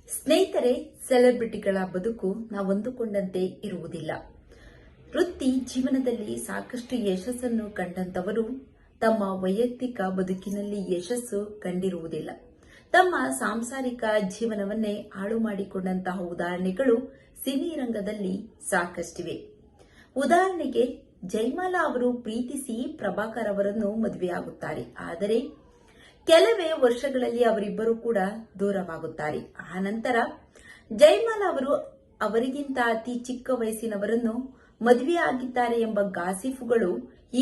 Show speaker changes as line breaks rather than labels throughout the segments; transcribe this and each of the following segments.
ಸ್ನೇಹಿತರೆ, ಸೆಲೆಬ್ರಿಟಿಗಳ ಬದುಕು ನಾವಂದುಕೊಂಡಂತೆ ಇರುವುದಿಲ್ಲ. ವೃತ್ತಿ ಜೀವನದಲ್ಲಿ ಸಾಕಷ್ಟು ಯಶಸ್ಸನ್ನು ಕಂಡಂತವರು ತಮ್ಮ ವೈಯಕ್ತಿಕ ಬದುಕಿನಲ್ಲಿ ಯಶಸ್ಸು ಕಂಡಿರುವುದಿಲ್ಲ. ತಮ್ಮ ಸಾಂಸಾರಿಕ ಜೀವನವನ್ನೇ ಹಾಳು ಮಾಡಿಕೊಂಡಂತಹ ಉದಾಹರಣೆಗಳು ಸಿನಿ ರಂಗದಲ್ಲಿ ಸಾಕಷ್ಟಿವೆ. ಉದಾಹರಣೆಗೆ, ಜಯಮಾಲಾ ಅವರು ಪ್ರೀತಿಸಿ ಪ್ರಭಾಕರ್ ಅವರನ್ನು ಮದುವೆಯಾಗುತ್ತಾರೆ. ಆದರೆ ಕೆಲವೇ ವರ್ಷಗಳಲ್ಲಿ ಅವರಿಬ್ಬರು ಕೂಡ ದೂರವಾಗುತ್ತಾರೆ. ಆ ನಂತರ ಜಯಮಾಲಾ ಅವರು ಅವರಿಗಿಂತ ಅತಿ ಚಿಕ್ಕ ವಯಸ್ಸಿನವರನ್ನು ಮದುವೆಯಾಗಿದ್ದಾರೆ ಎಂಬ ಗಾಸಿಫುಗಳು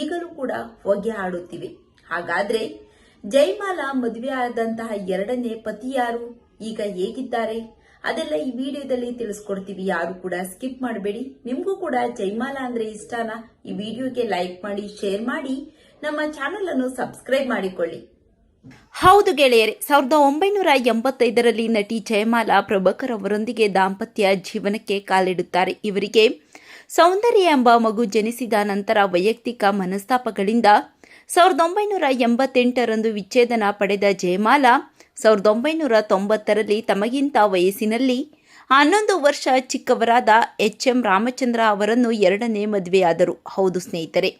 ಈಗಲೂ ಕೂಡ ಹೊಗೆ ಆಡುತ್ತಿವೆ. ಹಾಗಾದ್ರೆ ಜಯಮಾಲಾ ಮದುವೆಯಾದಂತಹ ಎರಡನೇ ಪತಿ ಯಾರು, ಈಗ ಹೇಗಿದ್ದಾರೆ, ಅದೆಲ್ಲ ಈ ವಿಡಿಯೋದಲ್ಲಿ ತಿಳಿಸ್ಕೊಡ್ತೀವಿ. ಯಾರು ಕೂಡ ಸ್ಕಿಪ್ ಮಾಡಬೇಡಿ. ನಿಮಗೂ ಕೂಡ ಜಯಮಾಲಾ ಅಂದ್ರೆ ಇಷ್ಟನಾ? ಈ ವಿಡಿಯೋಗೆ ಲೈಕ್ ಮಾಡಿ, ಶೇರ್ ಮಾಡಿ, ನಮ್ಮ ಚಾನೆಲ್ ಅನ್ನು ಸಬ್ಸ್ಕ್ರೈಬ್ ಮಾಡಿಕೊಳ್ಳಿ.
ಹೌದು ಗೆಳೆಯರೆ, 1985ರಲ್ಲಿ ನಟಿ ಜಯಮಾಲಾ ಪ್ರಭಾಕರ್ ಅವರೊಂದಿಗೆ ದಾಂಪತ್ಯ ಜೀವನಕ್ಕೆ ಕಾಲಿಡುತ್ತಾರೆ. ಇವರಿಗೆ ಸೌಂದರ್ಯ ಎಂಬ ಮಗು ಜನಿಸಿದ ನಂತರ ವೈಯಕ್ತಿಕ ಮನಸ್ತಾಪಗಳಿಂದ 1988ರಂದು ವಿಚ್ಛೇದನ ಪಡೆದ ಜಯಮಾಲಾ 1990ರಲ್ಲಿ ತಮಗಿಂತ ವಯಸ್ಸಿನಲ್ಲಿ 11 ವರ್ಷ ಚಿಕ್ಕವರಾದ ಎಚ್.ಎಂ. ರಾಮಚಂದ್ರ ಅವರನ್ನು ಎರಡನೇ ಮದುವೆಯಾದರು. ಹೌದು ಸ್ನೇಹಿತರೆ,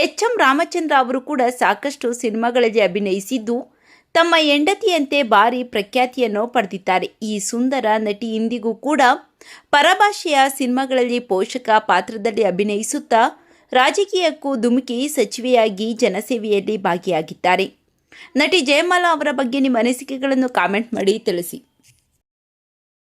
ಎಚ್.ಎಂ. ರಾಮಚಂದ್ರ ಅವರು ಕೂಡ ಸಾಕಷ್ಟು ಸಿನಿಮಾಗಳಲ್ಲಿ ಅಭಿನಯಿಸಿದ್ದು ತಮ್ಮ ಹೆಂಡತಿಯಂತೆ ಭಾರಿ ಪ್ರಖ್ಯಾತಿಯನ್ನು ಪಡೆದಿದ್ದಾರೆ. ಈ ಸುಂದರ ನಟಿ ಇಂದಿಗೂ ಕೂಡ ಪರಭಾಷೆಯ ಸಿನಿಮಾಗಳಲ್ಲಿ ಪೋಷಕ ಪಾತ್ರದಲ್ಲಿ ಅಭಿನಯಿಸುತ್ತಾ ರಾಜಕೀಯಕ್ಕೂ ಧುಮುಕಿ ಸಚಿವೆಯಾಗಿ ಜನಸೇವೆಯಲ್ಲಿ ಭಾಗಿಯಾಗಿದ್ದಾರೆ. ನಟಿ ಜಯಮಾಲಾ ಅವರ ಬಗ್ಗೆ ನಿಮ್ಮ ಅನಿಸಿಕೆಗಳನ್ನು ಕಾಮೆಂಟ್ ಮಾಡಿ ತಿಳಿಸಿ.